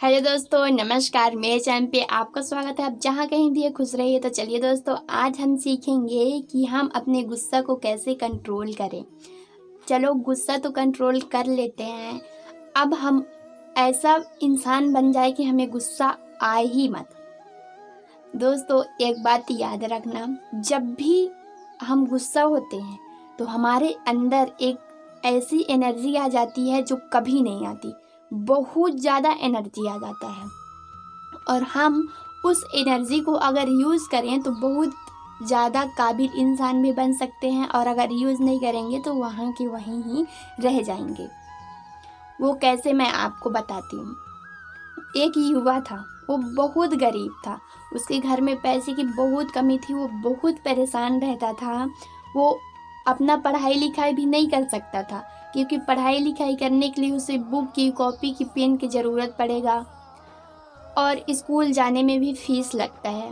Hello दोस्तों, नमस्कार। मेरे चैनल पे आपका स्वागत है। आप जहाँ कहीं भी खुश रहिए। तो चलिए दोस्तों, आज हम सीखेंगे कि हम अपने गुस्सा को कैसे कंट्रोल करें। चलो, गुस्सा तो कंट्रोल कर लेते हैं। अब हम ऐसा इंसान बन जाए कि हमें गुस्सा आए ही मत। दोस्तों, एक बात याद रखना, जब भी हम गुस्सा होते हैं तो हमारे अंदर एक ऐसी एनर्जी आ जाती है जो कभी नहीं आती। बहुत ज़्यादा एनर्जी आ जाता है और हम उस एनर्जी को अगर यूज़ करें तो बहुत ज़्यादा काबिल इंसान भी बन सकते हैं, और अगर यूज़ नहीं करेंगे तो वहाँ के वहीं ही रह जाएंगे। वो कैसे, मैं आपको बताती हूँ। एक युवा था, वो बहुत गरीब था। उसके घर में पैसे की बहुत कमी थी। वो बहुत परेशान रहता था। वो अपना पढ़ाई लिखाई भी नहीं कर सकता था, क्योंकि पढ़ाई लिखाई करने के लिए उसे बुक की, कॉपी की, पेन की ज़रूरत पड़ेगा और स्कूल जाने में भी फीस लगता है।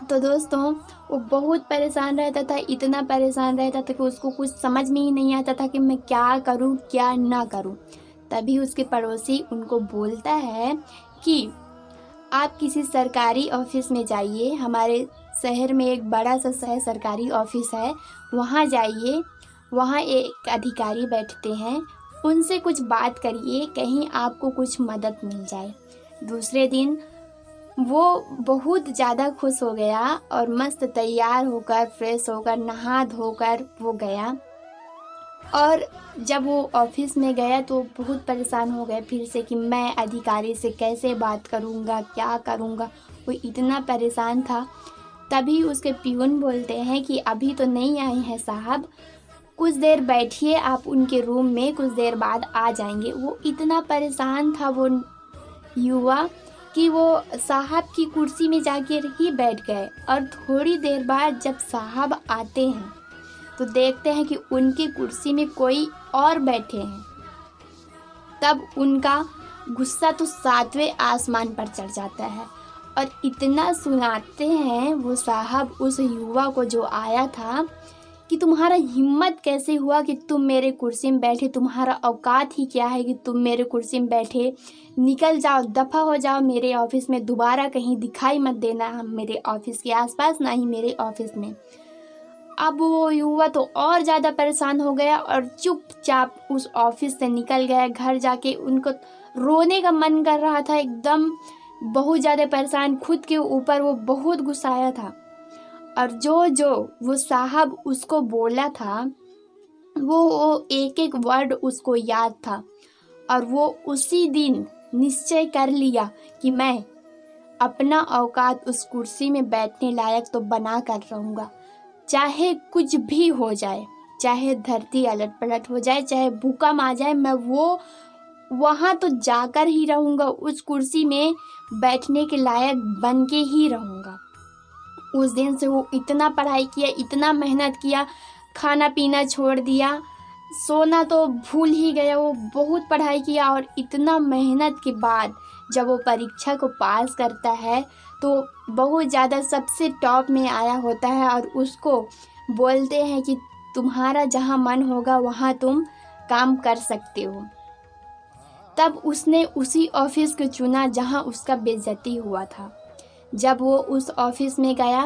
तो दोस्तों, वो बहुत परेशान रहता था। इतना परेशान रहता था कि उसको कुछ समझ में ही नहीं आता था कि मैं क्या करूं क्या ना करूं। तभी उसके पड़ोसी उनको बोलता है कि आप किसी सरकारी ऑफिस में जाइए। हमारे शहर में एक बड़ा सा सरकारी ऑफिस है, वहाँ जाइए। वहाँ एक अधिकारी बैठते हैं, उनसे कुछ बात करिए, कहीं आपको कुछ मदद मिल जाए। दूसरे दिन वो बहुत ज़्यादा खुश हो गया और मस्त तैयार होकर, फ्रेश होकर, नहा धोकर वो गया। और जब वो ऑफिस में गया तो बहुत परेशान हो गया फिर से कि मैं अधिकारी से कैसे बात करूँगा, क्या करूँगा। वो इतना परेशान था। तभी उसके पियून बोलते हैं कि अभी तो नहीं आए हैं साहब, कुछ देर बैठिए आप उनके रूम में, कुछ देर बाद आ जाएंगे। वो इतना परेशान था वो युवा कि वो साहब की कुर्सी में जाकर ही बैठ गए। और थोड़ी देर बाद जब साहब आते हैं तो देखते हैं कि उनकी कुर्सी में कोई और बैठे हैं। तब उनका गुस्सा तो 7वें आसमान पर चढ़ जाता है और इतना सुनाते हैं वो साहब उस युवा को जो आया था कि तुम्हारा हिम्मत कैसे हुआ कि तुम मेरे कुर्सी में बैठे, तुम्हारा औकात ही क्या है कि तुम मेरे कुर्सी में बैठे। निकल जाओ, दफ़ा हो जाओ मेरे ऑफिस में, दोबारा कहीं दिखाई मत देना हम मेरे ऑफिस के आसपास, ना ही मेरे ऑफिस में। अब वो युवा तो और ज़्यादा परेशान हो गया और चुपचाप उस ऑफिस से निकल गया। घर जाके उनको रोने का मन कर रहा था, एकदम बहुत ज़्यादा परेशान, खुद के ऊपर वो बहुत गुस्साया था। और जो जो वो साहब उसको बोला था वो एक एक वर्ड उसको याद था। और वो उसी दिन निश्चय कर लिया कि मैं अपना औकात उस कुर्सी में बैठने लायक तो बना कर रहूँगा, चाहे कुछ भी हो जाए, चाहे धरती अलट पलट हो जाए, चाहे भूकंप आ जाए, मैं वो वहाँ तो जाकर ही रहूँगा, उस कुर्सी में बैठने के लायक बन के ही रहूँगा। उस दिन से वो इतना पढ़ाई किया, इतना मेहनत किया, खाना पीना छोड़ दिया, सोना तो भूल ही गया। वो बहुत पढ़ाई किया और इतना मेहनत के बाद जब वो परीक्षा को पास करता है तो बहुत ज़्यादा सबसे टॉप में आया होता है। और उसको बोलते हैं कि तुम्हारा जहाँ मन होगा वहाँ तुम काम कर सकते हो। तब उसने उसी ऑफिस को चुना जहाँ उसका बेइज्जती हुआ था। जब वो उस ऑफिस में गया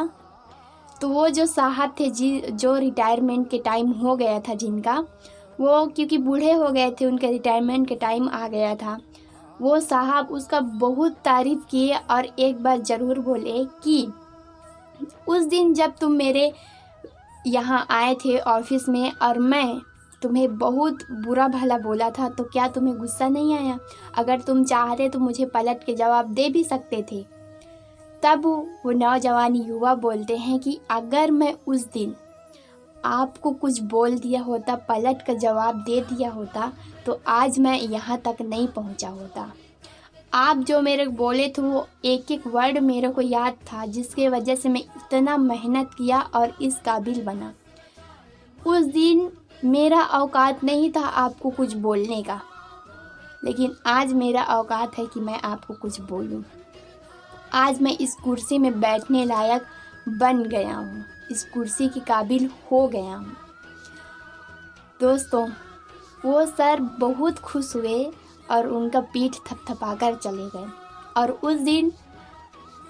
तो वो जो साहब थे जो रिटायरमेंट के टाइम हो गया था जिनका, वो क्योंकि बूढ़े हो गए थे, उनके रिटायरमेंट के टाइम आ गया था, वो साहब उसका बहुत तारीफ़ किए और एक बार ज़रूर बोले कि उस दिन जब तुम मेरे यहाँ आए थे ऑफिस में और मैं तुम्हें बहुत बुरा भला बोला था तो क्या तुम्हें गुस्सा नहीं आया? अगर तुम चाहते तो मुझे पलट के जवाब दे भी सकते थे। तब वो नौजवान युवा बोलते हैं कि अगर मैं उस दिन आपको कुछ बोल दिया होता, पलट कर जवाब दे दिया होता, तो आज मैं यहाँ तक नहीं पहुँचा होता। आप जो मेरे को बोले थे वो एक एक वर्ड मेरे को याद था, जिसके वजह से मैं इतना मेहनत किया और इस काबिल बना। उस दिन मेरा औकात नहीं था आपको कुछ बोलने का, लेकिन आज मेरा औकात है कि मैं आपको कुछ बोलूं। आज मैं इस कुर्सी में बैठने लायक बन गया हूँ, इस कुर्सी के काबिल हो गया हूँ। दोस्तों, वो सर बहुत खुश हुए और उनका पीठ थपथपाकर चले गए। और उस दिन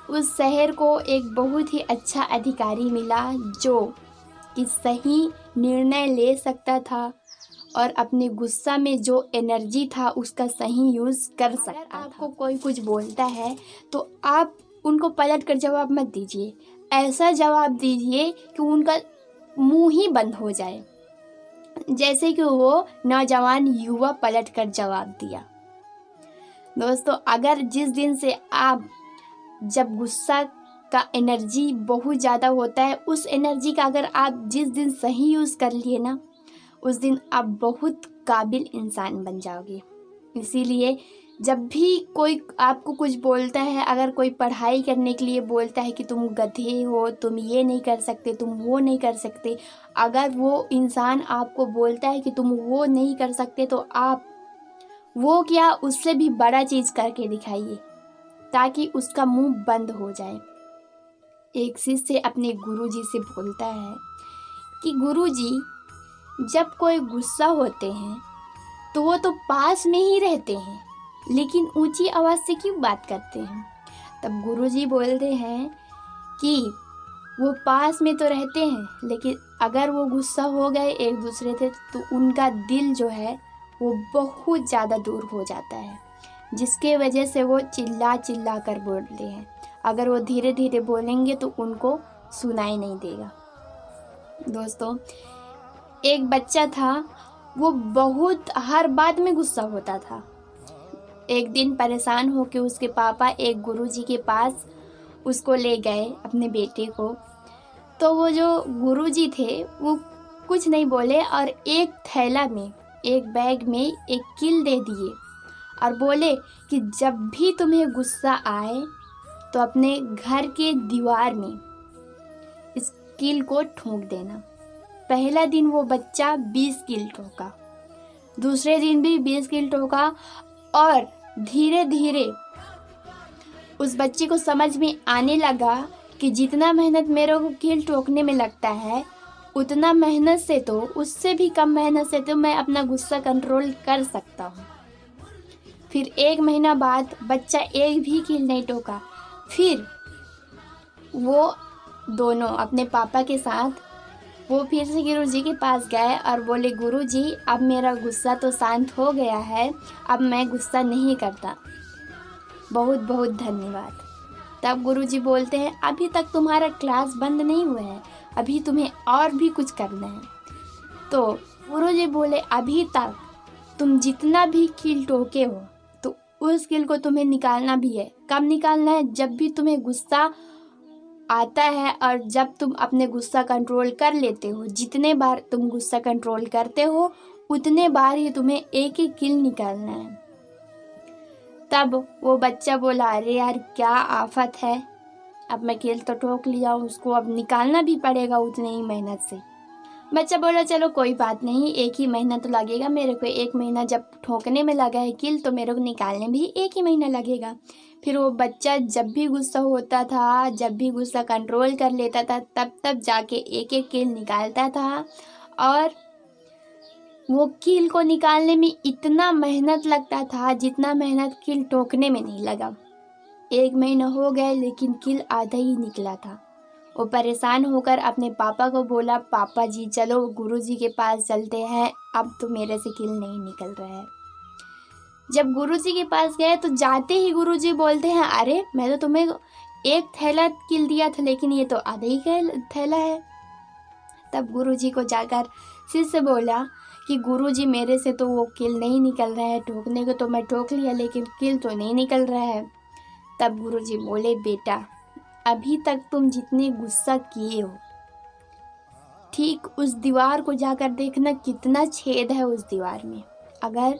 उस शहर को एक बहुत ही अच्छा अधिकारी मिला जो कि सही निर्णय ले सकता था और अपने गुस्सा में जो एनर्जी था उसका सही यूज़ कर सकता था। अगर आपको कोई कुछ बोलता है तो आप उनको पलट कर जवाब मत दीजिए, ऐसा जवाब दीजिए कि उनका मुंह ही बंद हो जाए, जैसे कि वो नौजवान युवा पलट कर जवाब दिया। दोस्तों, अगर जिस दिन से आप जब गुस्सा का एनर्जी बहुत ज़्यादा होता है, उस एनर्जी का अगर आप जिस दिन सही यूज़ कर लिए ना, उस दिन आप बहुत काबिल इंसान बन जाओगे। इसीलिए जब भी कोई आपको कुछ बोलता है, अगर कोई पढ़ाई करने के लिए बोलता है कि तुम गधे हो, तुम ये नहीं कर सकते, तुम वो नहीं कर सकते, अगर वो इंसान आपको बोलता है कि तुम वो नहीं कर सकते, तो आप वो क्या उससे भी बड़ा चीज़ करके दिखाइए ताकि उसका मुंह बंद हो जाए। एक शिष्य अपने गुरुजी से बोलता है कि गुरुजी, जब कोई गुस्सा होते हैं तो वो तो पास में ही रहते हैं, लेकिन ऊंची आवाज़ से क्यों बात करते हैं? तब गुरुजी बोलते हैं कि वो पास में तो रहते हैं, लेकिन अगर वो गुस्सा हो गए एक दूसरे से तो उनका दिल जो है वो बहुत ज़्यादा दूर हो जाता है, जिसके वजह से वो चिल्ला चिल्ला कर बोलते हैं। अगर वो धीरे धीरे बोलेंगे तो उनको सुनाई नहीं देगा। दोस्तों, एक बच्चा था, वो बहुत हर बात में गुस्सा होता था। एक दिन परेशान होकर उसके पापा एक गुरुजी के पास उसको ले गए, अपने बेटे को। तो वो जो गुरुजी थे वो कुछ नहीं बोले और एक थैला में, एक बैग में एक कील दे दिए और बोले कि जब भी तुम्हें गुस्सा आए तो अपने घर के दीवार में इस कील को ठोक देना। पहला दिन वो बच्चा 20 कील ठोका, दूसरे दिन भी 20 कील ठोका और धीरे धीरे उस बच्चे को समझ में आने लगा कि जितना मेहनत मेरे को कील ठोकने में लगता है, उतना मेहनत से तो, उससे भी कम मेहनत से तो मैं अपना गुस्सा कंट्रोल कर सकता हूँ। फिर 1 महीना बाद बच्चा एक भी कील नहीं ठोका। फिर वो दोनों अपने पापा के साथ वो फिर से गुरुजी के पास गए और बोले, गुरुजी, अब मेरा गुस्सा तो शांत हो गया है, अब मैं गुस्सा नहीं करता, बहुत बहुत धन्यवाद। तब गुरुजी बोलते हैं, अभी तक तुम्हारा क्लास बंद नहीं हुआ है, अभी तुम्हें और भी कुछ करना है। तो गुरुजी बोले, अभी तक तुम जितना भी कील ठोके हो तो उस कील को तुम्हें निकालना भी है। कब निकालना है? जब भी तुम्हें गुस्सा आता है और जब तुम अपने गुस्सा कंट्रोल कर लेते हो। जितने बार तुम गुस्सा कंट्रोल करते हो उतने बार ही तुम्हें एक एक कील निकालना है। तब वो बच्चा बोला, अरे यार, क्या आफत है, अब मैं कील तो ठोक लिया, उसको अब निकालना भी पड़ेगा उतने ही मेहनत से। बच्चा बोला, चलो कोई बात नहीं, 1 ही महीना तो लगेगा मेरे को, 1 महीना जब ठोकने में लगा है कील तो मेरे को निकालने भी 1 ही महीना लगेगा। फिर वो बच्चा जब भी गुस्सा होता था, जब भी गुस्सा कंट्रोल कर लेता था, तब जाके एक एक कील निकालता था। और वो कील को निकालने में इतना मेहनत लगता था जितना मेहनत कील ठोकने में नहीं लगा। 1 महीना हो गया लेकिन कील आधा ही निकला था। वो परेशान होकर अपने पापा को बोला, पापा जी, चलो गुरुजी के पास चलते हैं, अब तो मेरे से कील नहीं निकल रहा है। जब गुरुजी के पास गए तो जाते ही गुरुजी बोलते हैं, अरे मैं तो तुम्हें 1 थैला कील दिया था, लेकिन ये तो आधा ही थैला है। तब गुरुजी को जाकर शिष्य बोला कि गुरुजी, मेरे से तो वो कील नहीं निकल रहा है, ठोकने को तो मैं ठोक लिया लेकिन कील तो नहीं निकल रहा है। तब गुरुजी बोले, बेटा, अभी तक तुम जितने गुस्सा किए हो, ठीक उस दीवार को जाकर देखना कितना छेद है उस दीवार में। अगर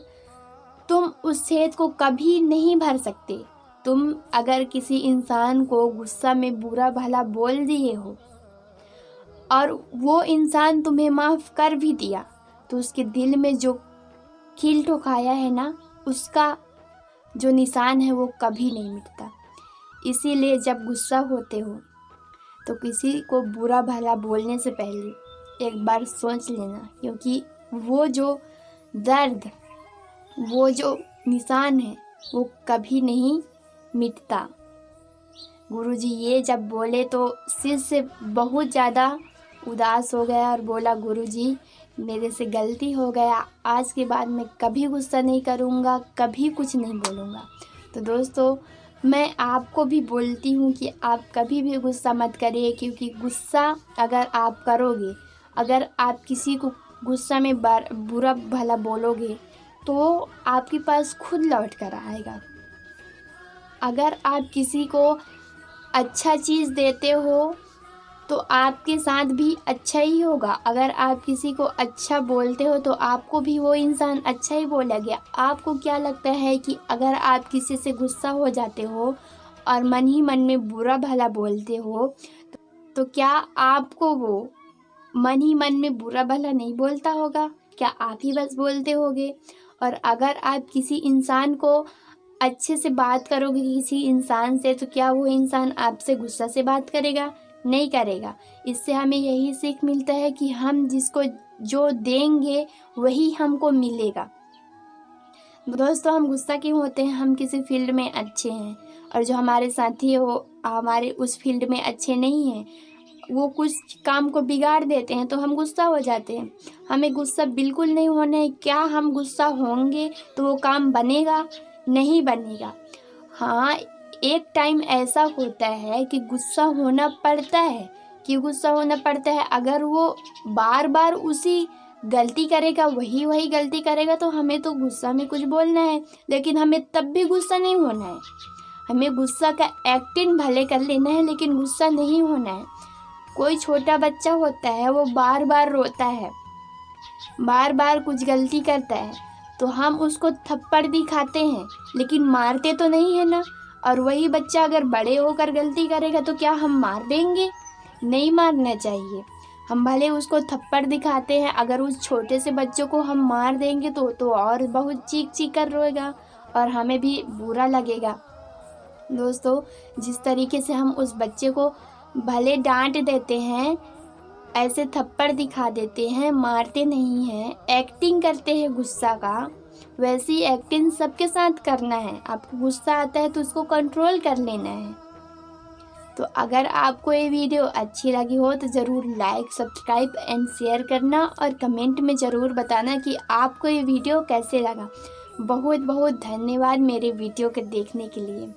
तुम उस छेद को कभी नहीं भर सकते, तुम अगर किसी इंसान को गुस्सा में बुरा भला बोल दिए हो और वो इंसान तुम्हें माफ़ कर भी दिया, तो उसके दिल में जो कील ठोकाया है ना, उसका जो निशान है वो कभी नहीं मिटता। इसीलिए जब गुस्सा होते हो तो किसी को बुरा भला बोलने से पहले एक बार सोच लेना, क्योंकि वो जो दर्द, वो जो निशान है वो कभी नहीं मिटता। गुरुजी ये जब बोले तो शिष्य बहुत ज़्यादा उदास हो गया और बोला, गुरुजी मेरे से गलती हो गया, आज के बाद मैं कभी गुस्सा नहीं करूँगा, कभी कुछ नहीं बोलूँगा। तो दोस्तों मैं आपको भी बोलती हूँ कि आप कभी भी गुस्सा मत करिए, क्योंकि गुस्सा अगर आप करोगे, अगर आप किसी को गुस्सा में बुरा भला बोलोगे तो आपके पास खुद लौट कर आएगा। अगर आप किसी को अच्छा चीज़ देते हो तो आपके साथ भी अच्छा ही होगा। अगर आप किसी को अच्छा बोलते हो तो आपको भी वो इंसान अच्छा ही बोलेगा। आपको क्या लगता है कि अगर आप किसी से गुस्सा हो जाते हो और मन ही मन में बुरा भला बोलते हो तो क्या आपको वो मन ही मन में बुरा भला नहीं बोलता होगा? क्या आप ही बस बोलते होगे? और अगर आप किसी इंसान को अच्छे से बात करोगे किसी इंसान से, तो क्या वो इंसान आपसे गुस्सा से बात करेगा? नहीं करेगा। इससे हमें यही सीख मिलता है कि हम जिसको जो देंगे वही हमको मिलेगा। दोस्तों हम गुस्सा क्यों होते हैं? हम किसी फील्ड में अच्छे हैं और जो हमारे साथी हो हमारे उस फील्ड में अच्छे नहीं हैं, वो कुछ काम को बिगाड़ देते हैं तो हम गुस्सा हो जाते हैं। हमें गुस्सा बिल्कुल नहीं होना है। क्या हम गुस्सा होंगे तो वो काम बनेगा? नहीं बनेगा। हाँ, एक टाइम ऐसा होता है कि गुस्सा होना पड़ता है। क्यों गुस्सा होना पड़ता है? अगर वो बार बार उसी गलती करेगा, वही गलती करेगा, तो हमें तो गुस्सा में कुछ बोलना है, लेकिन हमें तब भी गुस्सा नहीं होना है। हमें गुस्सा का एक्टिंग भले कर लेना है, लेकिन गुस्सा नहीं होना है। कोई छोटा बच्चा होता है, वो बार बार रोता है, बार बार कुछ गलती करता है, तो हम उसको थप्पड़ दिखाते हैं, लेकिन मारते तो नहीं है ना। और वही बच्चा अगर बड़े होकर गलती करेगा तो क्या हम मार देंगे? नहीं मारना चाहिए। हम भले उसको थप्पड़ दिखाते हैं, अगर उस छोटे से बच्चों को हम मार देंगे तो और बहुत चीख चीख कर रोएगा और हमें भी बुरा लगेगा। दोस्तों जिस तरीके से हम उस बच्चे को भले डांट देते हैं, ऐसे थप्पड़ दिखा देते हैं, मारते नहीं हैं, एक्टिंग करते हैं गुस्सा का, वैसी एक्टिंग सबके साथ करना है। आपको गुस्सा आता है तो उसको कंट्रोल कर लेना है। तो अगर आपको ये वीडियो अच्छी लगी हो तो ज़रूर लाइक, सब्सक्राइब एंड शेयर करना और कमेंट में ज़रूर बताना कि आपको ये वीडियो कैसे लगा। बहुत बहुत धन्यवाद मेरे वीडियो के देखने के लिए।